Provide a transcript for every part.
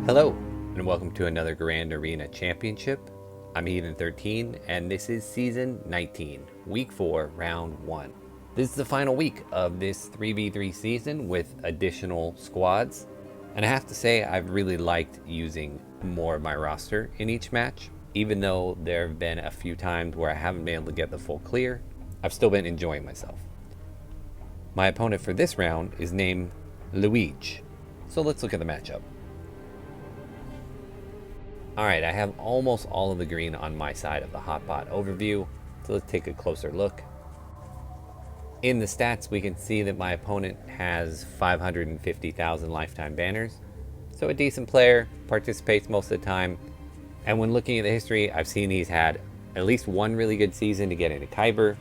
Hello, and welcome to another Grand Arena Championship. I'm Heathen13, and this is Season 19, Week 4, Round 1. This is the final week of this 3v3 season with additional squads, and I have to say I've really liked using more of my roster in each match. Even though there have been a few times where I haven't been able to get the full clear, I've still been enjoying myself. My opponent for this round is named Luigi, so let's look at the matchup. Alright, I have almost all of the green on my side of the hotbot overview, so let's take a closer look. In the stats, we can see that my opponent has 550,000 lifetime banners, so a decent player, participates most of the time, and when looking at the history, I've seen he's had at least one really good season to get into Kyber,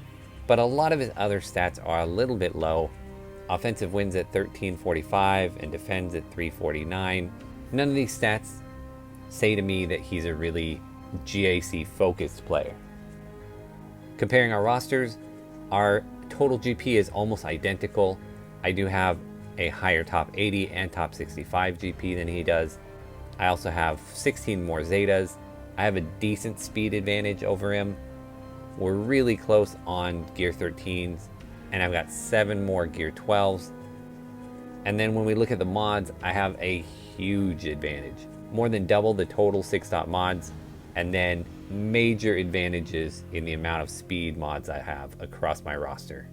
but a lot of his other stats are a little bit low. Offensive wins at 1345 and defends at 349. None of these stats say to me that he's a really GAC focused player. Comparing our rosters, our total GP is almost identical. I do have a higher top 80 and top 65 GP than he does. I also have 16 more Zetas. I have a decent speed advantage over him. We're really close on gear 13s, and I've got 7 more gear 12s. And then when we look at the mods, I have a huge advantage. More than double the total 6-dot mods, and then major advantages in the amount of speed mods I have across my roster.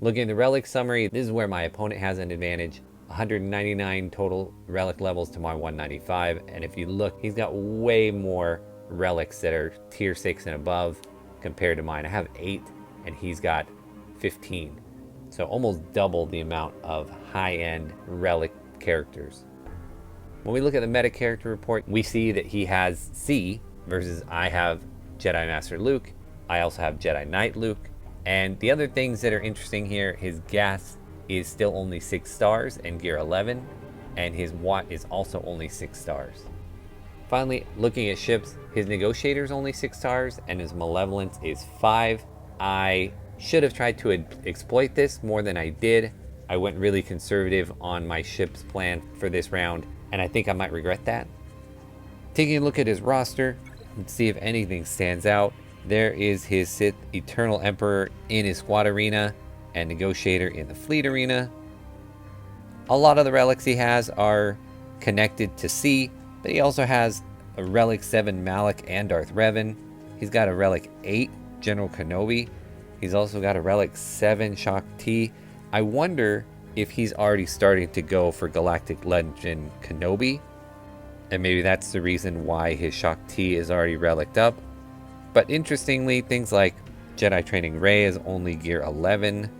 Looking at the relic summary, this is where my opponent has an advantage. 199 total relic levels to my 195, and if you look, he's got way more relics that are tier 6 and above compared to mine. I have 8 and he's got 15, so almost double the amount of high-end relic characters. When we look at the meta character report, we see that he has C versus I have Jedi Master Luke. I also have Jedi Knight Luke. And the other things that are interesting here, his gas is still only 6 stars and gear 11, and his watt is also only 6 stars. Finally, looking at ships, his negotiator is only 6 stars and his malevolence is 5. I should have tried to exploit this more than I did. I went really conservative on my ships plan for this round, and I think I might regret that. Taking a look at his roster, let's see if anything stands out. There is his Sith Eternal Emperor in his squad arena and Negotiator in the fleet arena. A lot of the relics he has are connected to C, but he also has a Relic 7 Malak and Darth Revan. He's got a Relic 8 General Kenobi. He's also got a Relic 7 Shock T. I wonder if he's already starting to go for Galactic Legend Kenobi, and maybe that's the reason why his Shock T is already reliced up. But interestingly, things like Jedi Training Rey is only gear 11.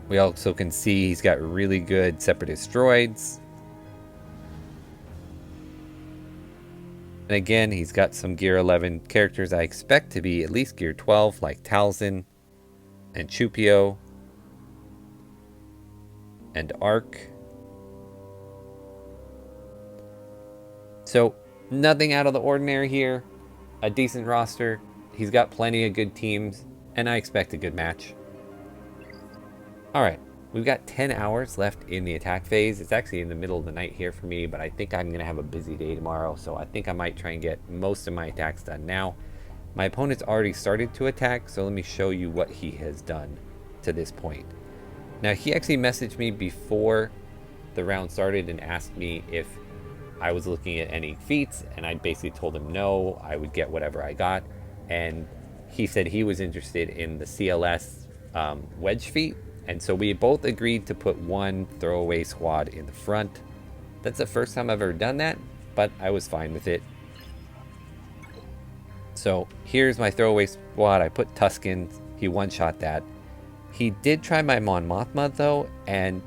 We also can see he's got really good Separatist droids. And again, he's got some gear 11 characters I expect to be at least gear 12, like Talzin and Chupio and Arc. So nothing out of the ordinary here. A decent roster. He's got plenty of good teams, and I expect a good match. Alright, we've got 10 hours left in the attack phase. It's actually in the middle of the night here for me, but I think I'm going to have a busy day tomorrow, so I think I might try and get most of my attacks done now. My opponent's already started to attack, so let me show you what he has done to this point. Now, he actually messaged me before the round started and asked me if I was looking at any feats, and I basically told him no, I would get whatever I got. And he said he was interested in the CLS wedge feat, and so we both agreed to put one throwaway squad in the front. That's the first time I've ever done that, but I was fine with it. So here's my throwaway squad. I put Tuskens. He one-shot that. He did try my Mon Mothma though, and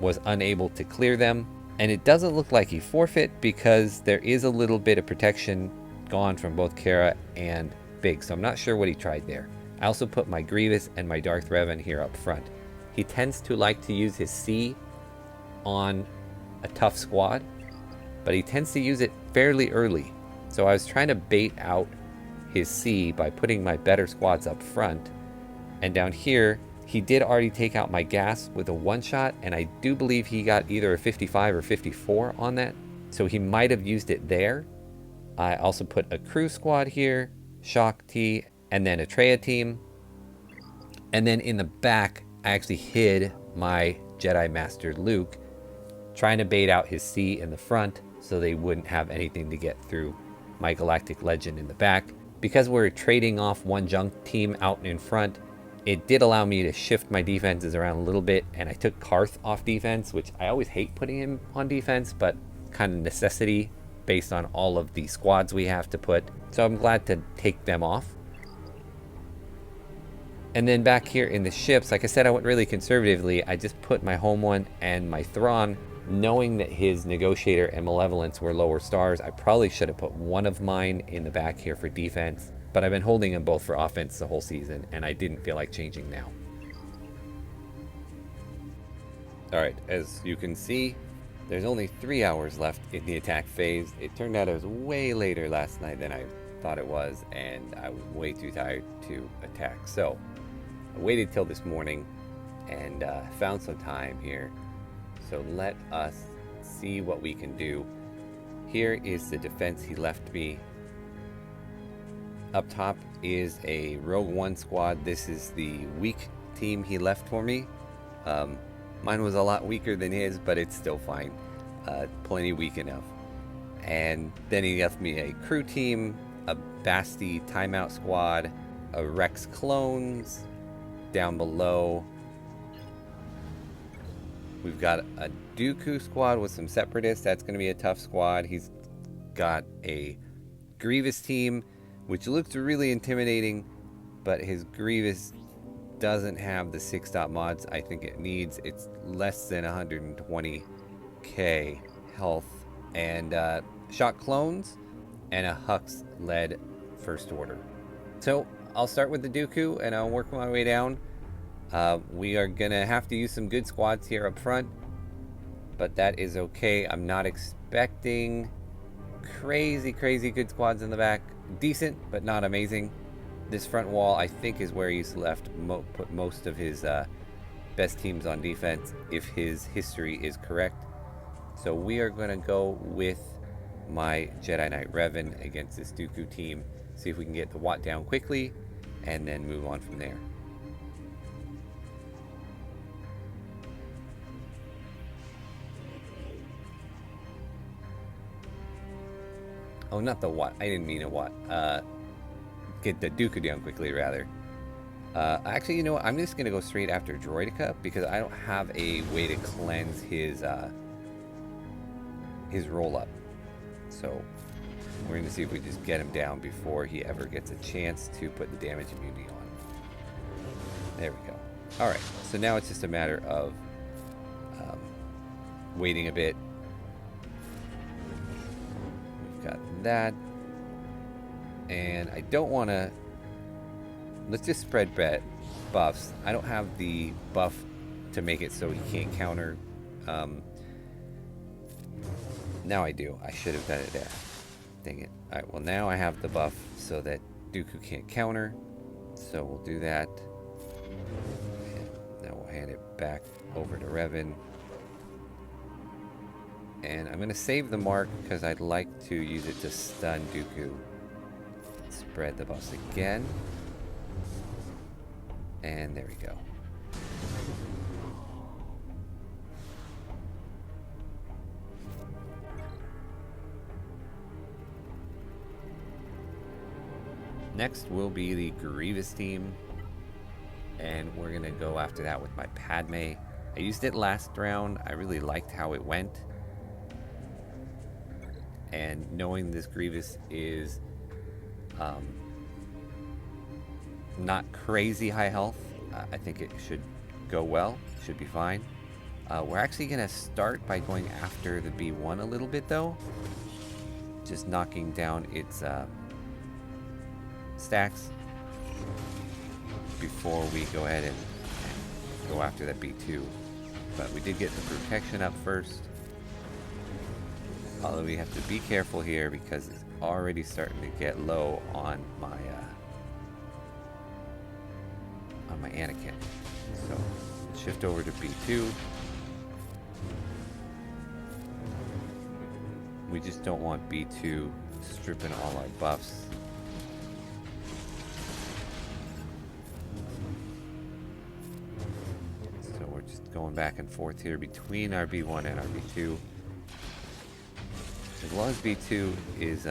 was unable to clear them. And it doesn't look like he forfeit because there is a little bit of protection gone from both Kara and Big. So I'm not sure what he tried there. I also put my Grievous and my Darth Revan here up front. He tends to like to use his C on a tough squad, but he tends to use it fairly early. So I was trying to bait out his C by putting my better squads up front. And down here, He did already take out my gas with a one-shot, and I do believe he got either a 55 or 54 on that. So he might have used it there. I also put a crew squad here, Shock T, and then a Treya team. And then in the back, I actually hid my Jedi Master Luke, trying to bait out his C in the front so they wouldn't have anything to get through my Galactic Legend in the back. Because we're trading off one junk team out in front, it did allow me to shift my defenses around a little bit, and I took Karth off defense, which I always hate putting him on defense, but kind of necessity based on all of the squads we have to put. So I'm glad to take them off. And then back here in the ships, like I said, I went really conservatively. I just put my home one and my Thrawn, knowing that his Negotiator and Malevolence were lower stars. I probably should have put one of mine in the back here for defense, but I've been holding them both for offense the whole season, and I didn't feel like changing now. Alright, as you can see, there's only 3 hours left in the attack phase. It turned out it was way later last night than I thought it was, and I was way too tired to attack. So I waited till this morning and found some time here. So let us see what we can do. Here is the defense he left me. Up top is a Rogue One squad. This is the weak team he left for me. Mine was a lot weaker than his, but it's still fine. Plenty weak enough. And then he left me a crew team, a Basti timeout squad, a Rex clones down below. We've got a Dooku squad with some Separatists. That's going to be a tough squad. He's got a Grievous team, which looks really intimidating, but his Grievous doesn't have the 6-dot mods I think it needs. It's less than 120k health, and Shock clones, and a Hux-led First Order. So I'll start with the Dooku, and I'll work my way down. We are gonna have to use some good squads here up front, but that is okay. I'm not expecting crazy good squads in the back. Decent, but not amazing. This front wall, I think, is where he's left put most of his best teams on defense, if his history is correct. So we are gonna go with my Jedi Knight Revan against this Dooku team, see if we can get the Watt down quickly, and then move on from there. Oh, not the Watt. I didn't mean a Watt. Get the Dooku down quickly, rather. Actually, you know what? I'm just going to go straight after Droideka, because I don't have a way to cleanse his roll-up. So we're going to see if we just get him down before he ever gets a chance to put the damage immunity on. There we go. Alright, so now it's just a matter of waiting a bit. Got that, and I don't want to. Let's just spread buffs. I don't have the buff to make it so he can't counter. Now I do. I should have done it there. Dang it. Alright, well now I have the buff so that Dooku can't counter. So we'll do that. And now we'll hand it back over to Revan. And I'm going to save the mark because I'd like to use it to stun Dooku. Spread the buffs again. And there we go. Next will be the Grievous team. And we're going to go after that with my Padme. I used it last round. I really liked how it went. And knowing this Grievous is not crazy high health, I think it should go well. Should be fine. We're actually going to start by going after the B1 a little bit, though. Just knocking down its stacks before we go ahead and go after that B2. But we did get the protection up first. Although we have to be careful here because it's already starting to get low on my Anakin. So shift over to B2. We just don't want B2 stripping all our buffs. So we're just going back and forth here between our B1 and our B2. As long as B2 is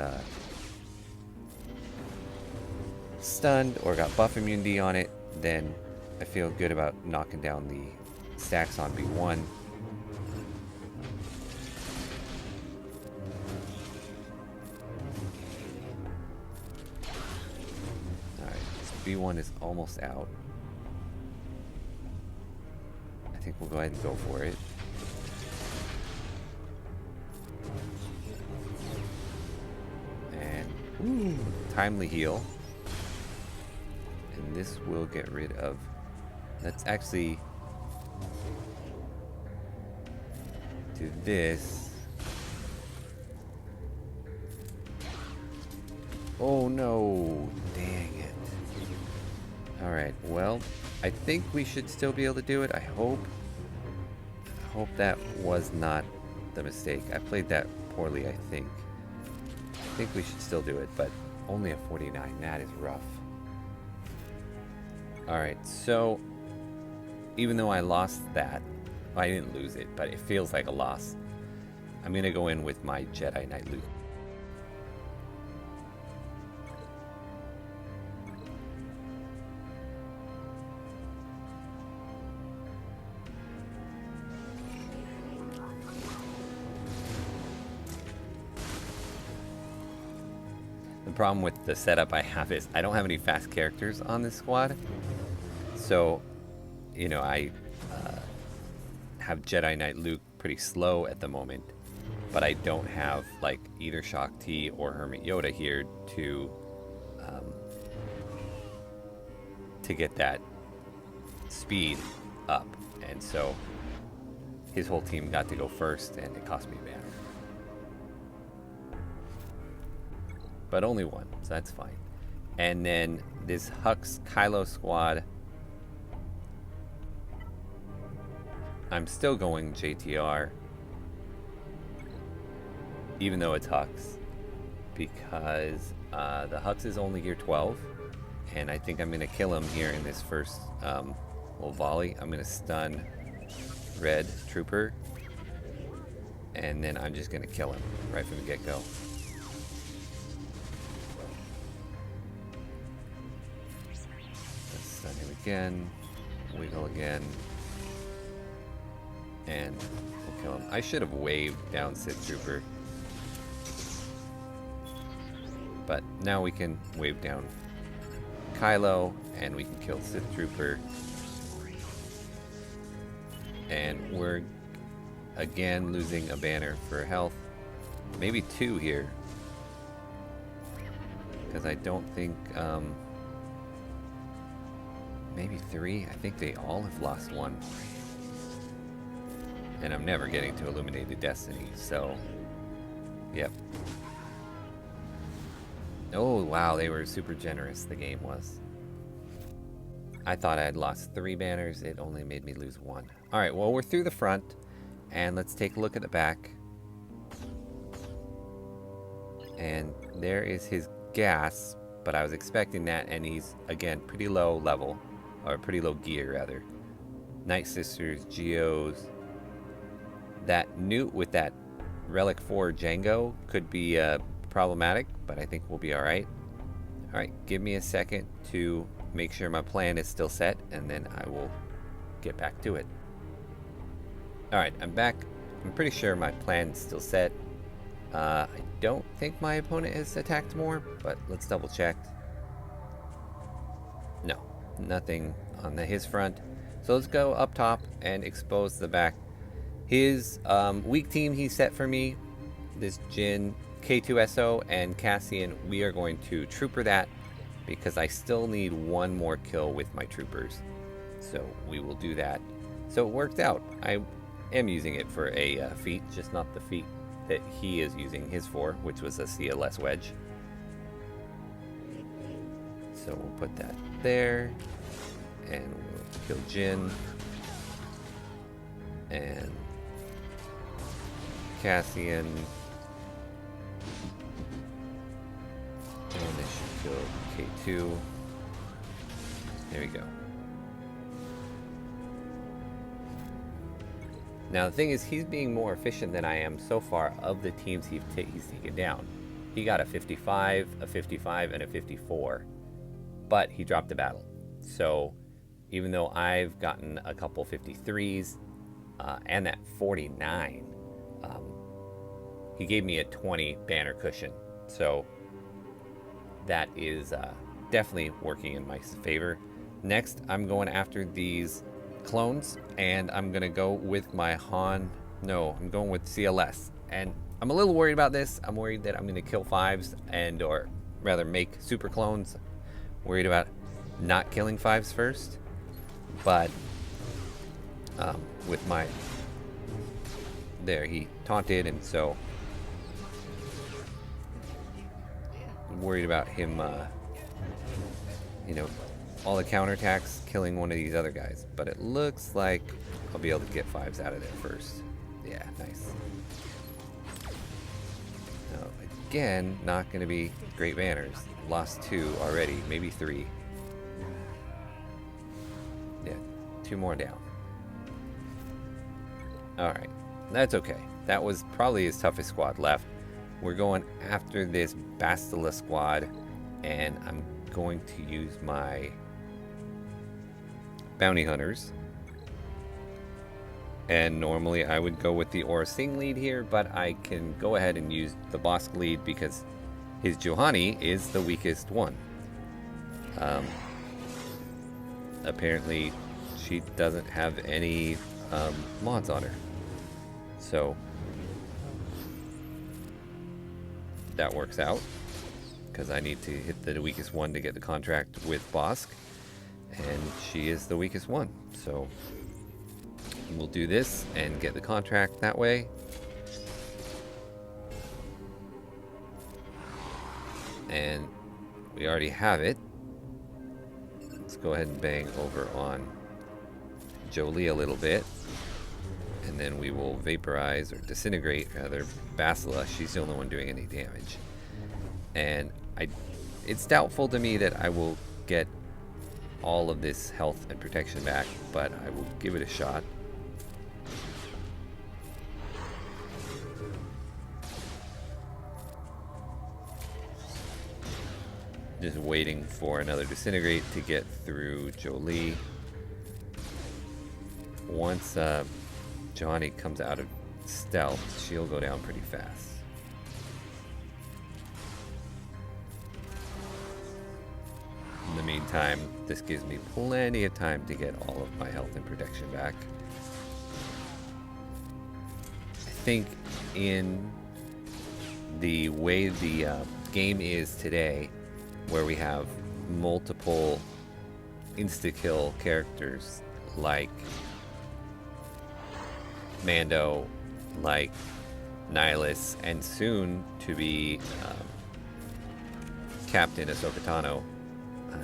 stunned or got buff immunity on it, then I feel good about knocking down the stacks on B1. Alright, B1 is almost out. I think we'll go ahead and go for it. And ooh, timely heal. And this will get rid of... Let's actually do this. Oh no, dang it. Alright, well, I think we should still be able to do it. I hope that was not the mistake. I played that poorly, I think. I think we should still do it, but only a 49. That is rough. Alright, so even though I lost that, I didn't lose it, but it feels like a loss. I'm going to go in with my Jedi Knight loot. The problem with the setup I have is I don't have any fast characters on this squad. So, you know, I have Jedi Knight Luke pretty slow at the moment, but I don't have like either Shaak Ti or Hermit Yoda here to get that speed up, and so his whole team got to go first, and it cost me a banner. But only one, so that's fine. And then this Hux Kylo squad, I'm still going JTR, even though it's Hux, because the Hux is only gear 12, and I think I'm going to kill him here in this first little volley. I'm going to stun Red Trooper, and then I'm just going to kill him right from the get-go. Let's stun him again, wiggle again, and we'll kill him. I should have waved down Sith Trooper, but now we can wave down Kylo, and we can kill Sith Trooper. And we're again losing a banner for health. Maybe 2 here, because I don't think maybe 3. I think they all have lost 1. And I'm never getting to Illuminated Destiny, so yep. Oh wow, they were super generous, the game was. I thought I had lost 3 banners, it only made me lose 1. Alright, well we're through the front, and let's take a look at the back. And there is his gas, but I was expecting that, and he's, again, pretty low level, or pretty low gear rather. Night Sisters, Geos. That Newt with that Relic 4 Django could be problematic, but I think we'll be alright. Alright, give me a second to make sure my plan is still set, and then I will get back to it. Alright, I'm back. I'm pretty sure my plan is still set. I don't think my opponent has attacked more, but let's double check. No, nothing on his front. So let's go up top and expose the back. His weak team he set for me, this Jin, K2SO, and Cassian, we are going to trooper that because I still need 1 more kill with my troopers. So we will do that. So it worked out. I am using it for a feat, just not the feat that he is using his for, which was a CLS wedge. So we'll put that there, and we'll kill Jin. And Cassian. And this should kill K2. There we go. Now the thing is, he's being more efficient than I am so far of the teams he's taken down. He got a 55, a 55, and a 54. But he dropped the battle. So even though I've gotten a couple 53s and that 49, he gave me a 20 banner cushion. So that is definitely working in my favor. Next, I'm going after these clones, and I'm going to go with my Han. No, I'm going with CLS. And I'm a little worried about this. I'm worried that I'm going to kill 5s and, or rather make super clones. Worried about not killing 5s first. But with my... There, he taunted, and so... I'm worried about him, you know, all the counterattacks killing one of these other guys. But it looks like I'll be able to get 5s out of there first. Yeah, nice. Now, again, not going to be great banners. Lost 2 already, maybe 3. Yeah, 2 more down. Alright, that's okay. That was probably his toughest squad left. We're going after this Bastila squad, and I'm going to use my bounty hunters. And normally I would go with the Aura Singh lead here, but I can go ahead and use the Bosk lead because his Juhani is the weakest one. Apparently she doesn't have any mods on her. So that works out because I need to hit the weakest one to get the contract with Bosk, and she is the weakest one. So we'll do this and get the contract that way. And we already have it. Let's go ahead and bang over on Jolie a little bit. And then we will vaporize, or disintegrate rather, Bastila. She's the only one doing any damage. And it's doubtful to me that I will get all of this health and protection back, but I will give it a shot. Just waiting for another disintegrate to get through Jolie. Once Johnny comes out of stealth, she'll go down pretty fast. In the meantime, this gives me plenty of time to get all of my health and protection back. I think in the way the game is today, where we have multiple insta-kill characters like Mando, like Nihilus, and soon to be Captain Ahsoka Tano,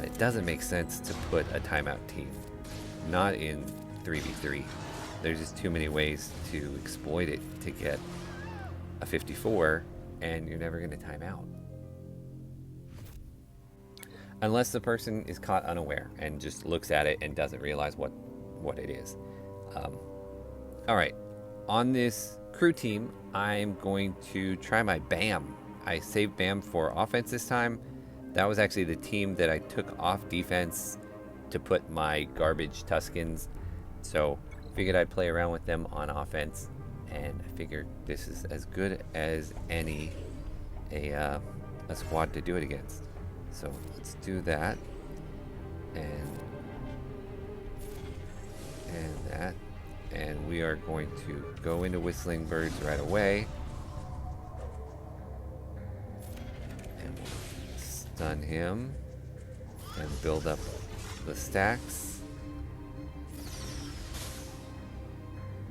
it doesn't make sense to put a timeout team. Not in 3v3. There's just too many ways to exploit it to get a 54, and you're never going to time out. Unless the person is caught unaware and just looks at it and doesn't realize what it is. Alright, on this crew team, I'm going to try my BAM. I saved BAM for offense this time. That was actually the team that I took off defense to put my garbage Tuskens. So figured I'd play around with them on offense, and I figured this is as good as any a squad to do it against. So let's do that, and that, and we are going to go into Whistling Birds right away, and we'll stun him and build up the stacks.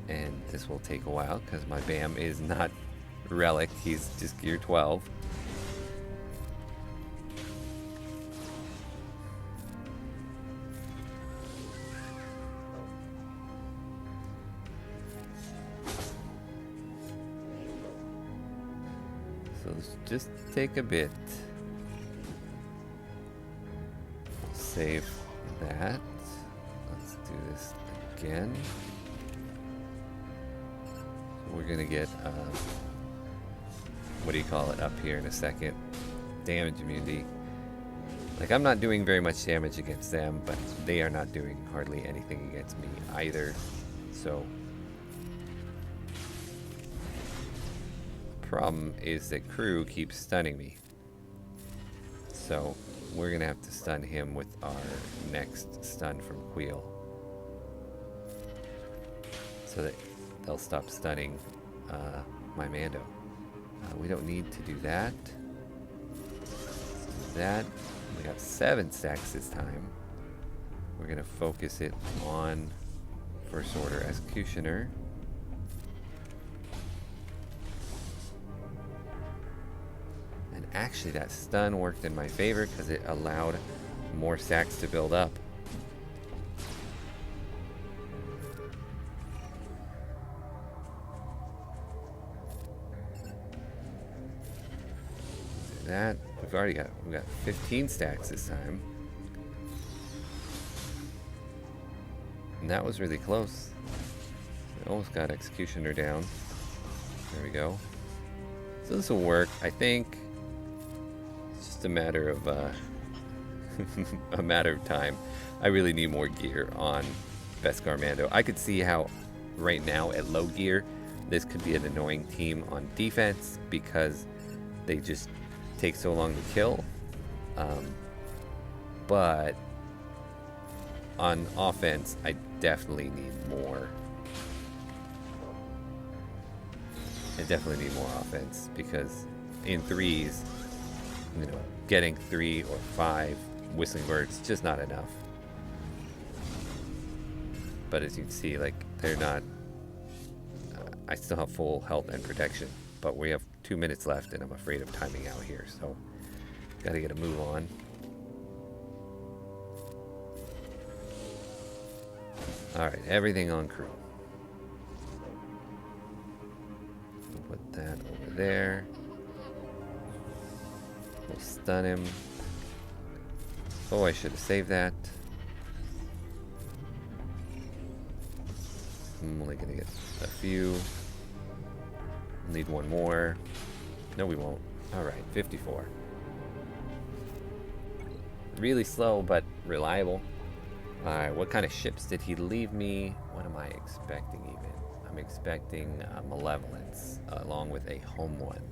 And this will take a while because my BAM is not relic, he's just gear 12. So let's just take a bit. Save that. Let's do this again. So we're gonna get what do you call it up here in a second? Damage immunity. Like, I'm not doing very much damage against them, but they are not doing hardly anything against me either. So the problem is that Crew keeps stunning me. So we're gonna have to stun him with our next stun from Queel, so that they'll stop stunning my Mando. We don't need to do that. Let's do that. We got 7 stacks this time. We're gonna focus it on First Order Executioner. And actually that stun worked in my favor because it allowed more stacks to build up. Do that. We got 15 stacks this time. And that was really close. We almost got Executioner down. There we go. So this will work, I think. It's just a matter of a matter of time. I really need more gear on Beskar Mando. I could see how right now at low gear this could be an annoying team on defense because they just take so long to kill. But on offense, I definitely need more. I definitely need more offense because in threes, you know, getting 3 or 5 whistling birds is just not enough. But as you can see, like, they're not. I still have full health and protection, but we have 2 minutes left, and I'm afraid of timing out here, so got to get a move on. All right, everything on Crew. We'll put that over there. We'll stun him. Oh, I should have saved that. I'm only gonna get a few. Need one more. No, we won't. All right, 54. Really slow, but reliable. All right, what kind of ships did he leave me? What am I expecting even? I'm expecting Malevolence, along with a home one.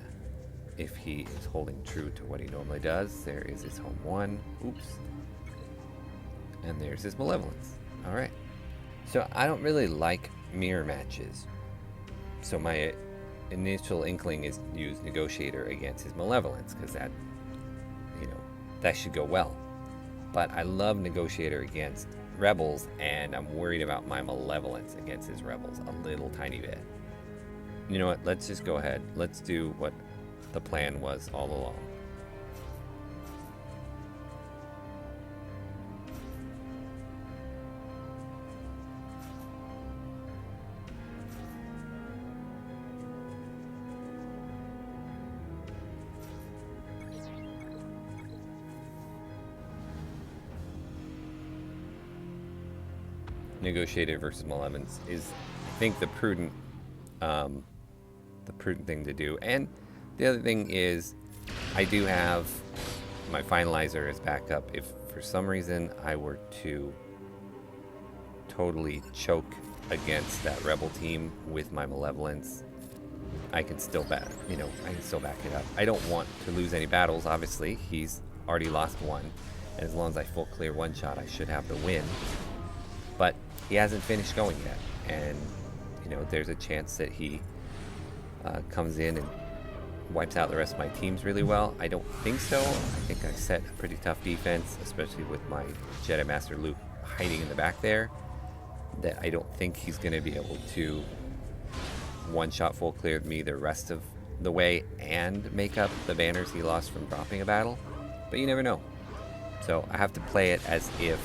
If he is holding true to what he normally does, there is his home one. Oops. And there's his Malevolence. All right. So I don't really like mirror matches. So my initial inkling is to use Negotiator against his Malevolence, because that, you know, that should go well. But I love Negotiator against Rebels, and I'm worried about my Malevolence against his Rebels a little tiny bit. You know what? Let's just go ahead. Let's do what the plan was all along. Negotiator versus Malevolence is, I think, the prudent thing to do. And the other thing is, I do have my finalizer as backup. If for some reason I were to totally choke against that Rebel team with my Malevolence, I can still back it up. I don't want to lose any battles. Obviously, he's already lost one, and as long as I full clear one shot, I should have the win. But he hasn't finished going yet, and you know, there's a chance that he comes in and wipes out the rest of my teams really well. I don't think so. I think I set a pretty tough defense, especially with my Jedi Master Luke hiding in the back there, that I don't think he's going to be able to one-shot full clear me the rest of the way and make up the banners he lost from dropping a battle. But you never know. So I have to play it as if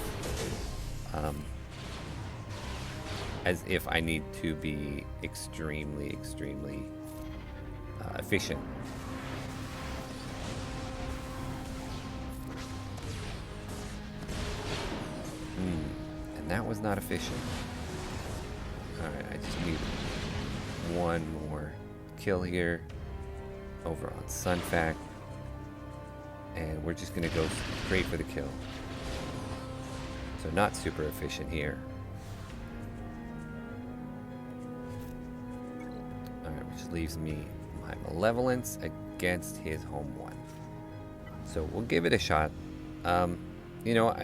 I need to be extremely efficient that was not efficient. Alright, I just need one more kill here over on Sunfac. And we're just going to go straight for the kill. So not super efficient here. Alright, which leaves me my Malevolence against his home one. So we'll give it a shot. You know,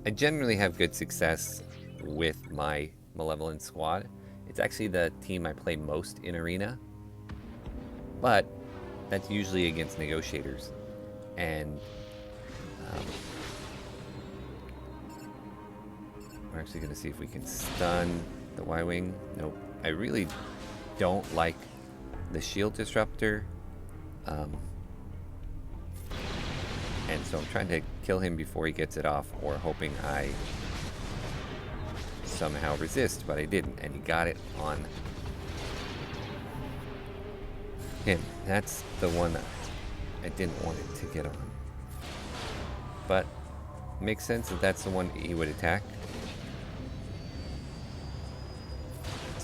I generally have good success with my Malevolence squad. It's actually the team I play most in Arena. But that's usually against negotiators. And we're actually going to see if we can stun the Y-Wing. Nope. I really don't like the shield disruptor. And so I'm trying to kill him before he gets it off, or hoping I somehow resist, but I didn't, and he got it on him. That's the one that I didn't want it to get on. But it makes sense that that's the one he would attack.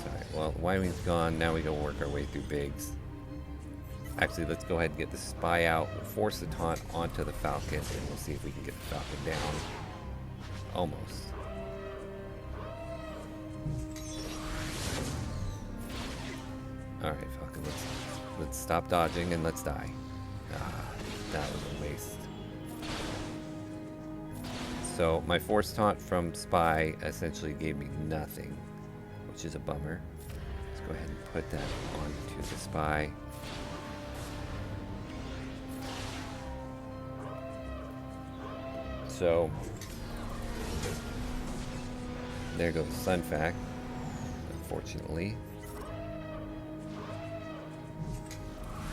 Alright, well, Y-Wing's gone. Now we go work our way through Biggs. Actually, let's go ahead and get the spy out. We'll force the taunt onto the Falcon, and we'll see if we can get the Falcon down. Almost. Alright, Falcon, let's stop dodging and let's die. Ah, that was a waste. So, my force taunt from spy essentially gave me nothing, which is a bummer. Let's go ahead and put that onto the spy. So, there goes Sunfac, unfortunately.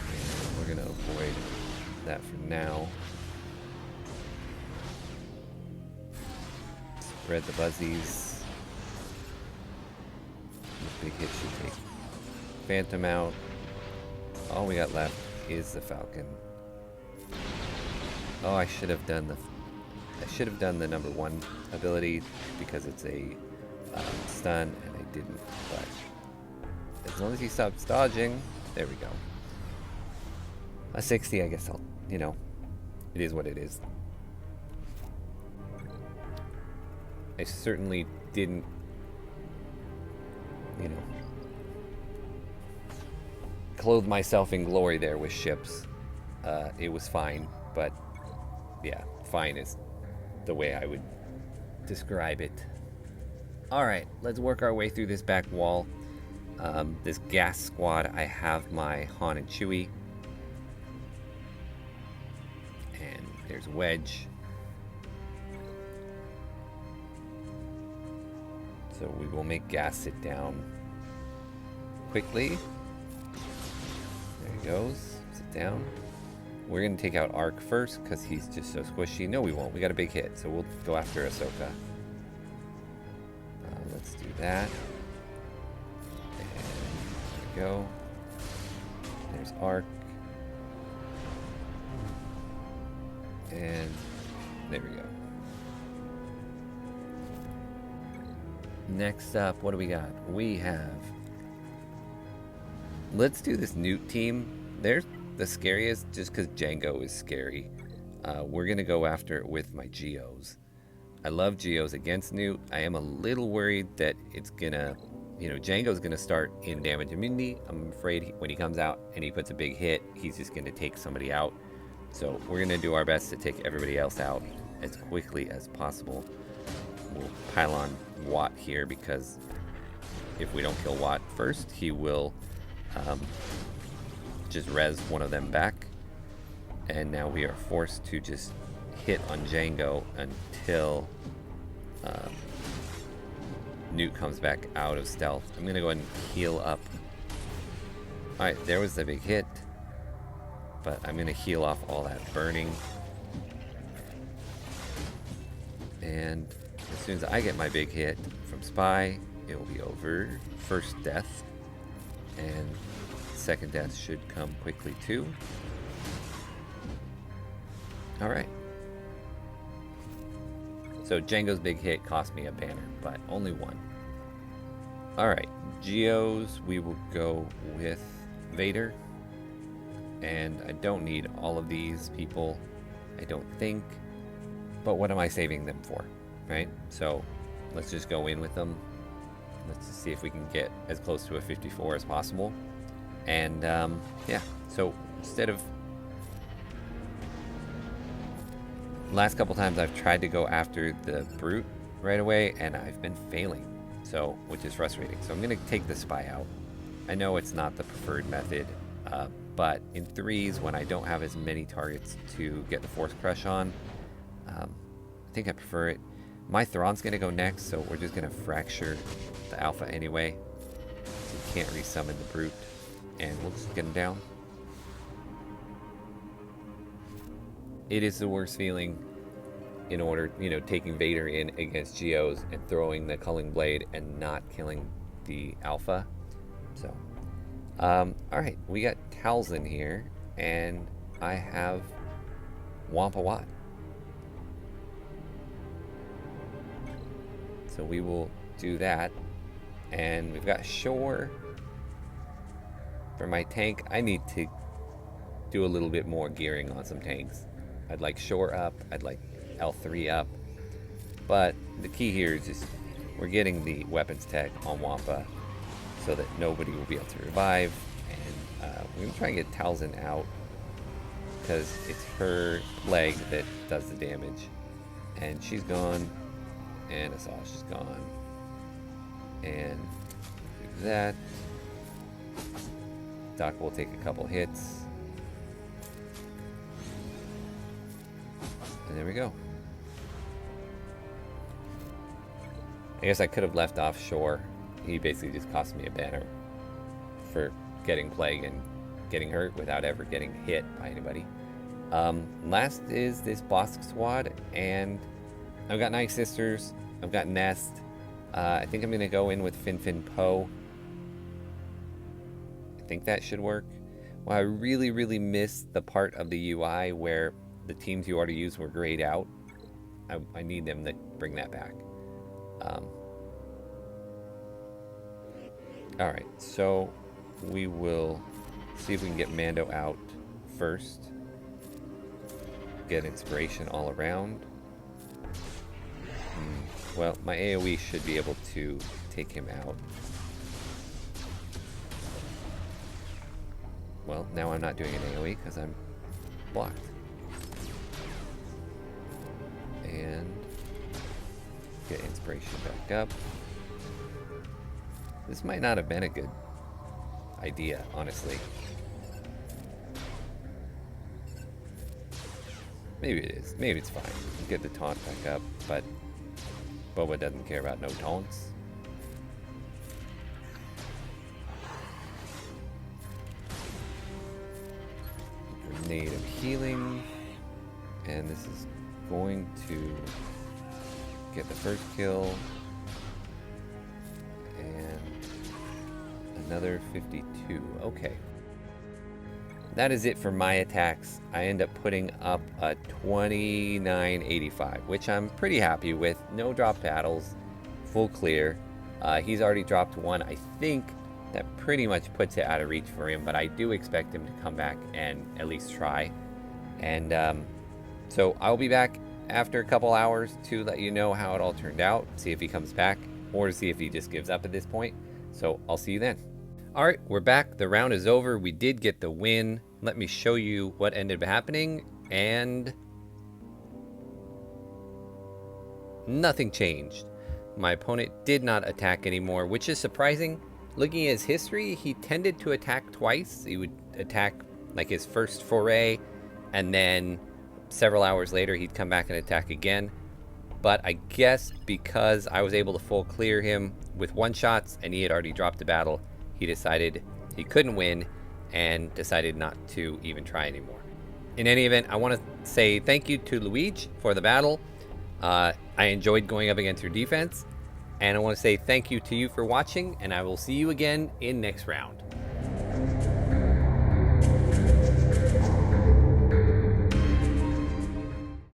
And we're going to avoid that for now. Spread the buzzies. This big hit should take Phantom out. All we got left is the Falcon. Oh, I should have done the number 1 ability because it's a stun, and I didn't. But as long as he stops dodging, there we go. A 60, I guess I'll, you know, it is what it is. I certainly didn't, you know, clothe myself in glory there with ships. It was fine, but yeah, fine is the way I would describe it. Alright, let's work our way through this back wall. This gas squad, I have my Han and Chewie. And there's Wedge. So we will make Gas sit down quickly. There he goes. Sit down. We're going to take out Arc first because he's just so squishy. No, we won't. We got a big hit, so we'll go after Ahsoka. Let's do that. And there we go. There's Arc. And there we go. Next up, what do we got? We have... Let's do this Newt team. They're the scariest just because Jango is scary. We're going to go after it with my Geos. I love Geos against Newt. I am a little worried that it's going to... You know, Jango's going to start in damage immunity. I'm afraid when he comes out and he puts a big hit, he's just going to take somebody out. So we're going to do our best to take everybody else out as quickly as possible. We'll pile on Watt here because if we don't kill Watt first, he will just res one of them back. And now we are forced to just hit on Jango until Newt comes back out of stealth. I'm going to go ahead and heal up. Alright, there was the big hit. But I'm going to heal off all that burning. And as soon as I get my big hit from Spy, it will be over. First death. And second death should come quickly too. Alright. So Django's big hit cost me a banner, but only one. Alright, Geos, we will go with Vader. And I don't need all of these people, I don't think. But what am I saving them for, right? So let's just go in with them. Let's see if we can get as close to a 54 as possible. And yeah, so instead of... Last couple times I've tried to go after the brute right away, and I've been failing, so which is frustrating. So I'm going to take the spy out. I know it's not the preferred method, but in threes, when I don't have as many targets to get the Force Crush on, I think I prefer it. My Thrawn's going to go next, so we're just going to fracture the Alpha anyway. So we can't resummon the brute, and we'll just get him down. It is the worst feeling in order, you know, taking Vader in against Geos and throwing the Culling Blade and not killing the Alpha. So, alright, we got Talzin here, and I have Wampa Wat. So we will do that. And we've got Shore. For my tank, I need to do a little bit more gearing on some tanks. I'd like Shore up, I'd like L3 up, but the key here is just we're getting the weapons tech on Wampa so that nobody will be able to revive, and we're going to try and get Talzin out because it's her leg that does the damage, and she's gone, and Asajj is gone, and do that. Doc will take a couple hits. And there we go. I guess I could have left off Shore. He basically just cost me a banner for getting Plague and getting hurt without ever getting hit by anybody. Last is this Bosk squad, and I've got Night Sisters, I've got Nest. I think I'm going to go in with Fin Poe. I think that should work. Well, I really missed the part of the UI where the teams you already used were grayed out. I need them to bring that back. Alright, so we will see if we can get Mando out first. Get inspiration all around. Well, my AoE should be able to take him out. Well, now I'm not doing an AoE because I'm blocked. And get inspiration back up. This might not have been a good idea, honestly. Maybe it is. Maybe it's fine. Get the taunt back up, but Boba doesn't care about no taunts. Grenade of healing. And this is going to get the first kill. And another 52. Okay. That is it for my attacks. I end up putting up a 2985, which I'm pretty happy with. No drop battles, full clear. He's already dropped one. I think that pretty much puts it out of reach for him, but I do expect him to come back and at least try. And so I'll be back after a couple hours to let you know how it all turned out, see if he comes back, or to see if he just gives up at this point. So I'll see you then. All right, we're back. The round is over. We did get the win. Let me show you what ended up happening, and nothing changed. My opponent did not attack anymore, which is surprising. Looking at his history, he tended to attack twice. He would attack like his first foray, and then several hours later, he'd come back and attack again. But I guess because I was able to full clear him with one-shots and he had already dropped the battle, he decided he couldn't win and decided not to even try anymore. In any event, I want to say thank you to Luigi for the battle. I enjoyed going up against your defense, and I want to say thank you to you for watching, and I will see you again in next round.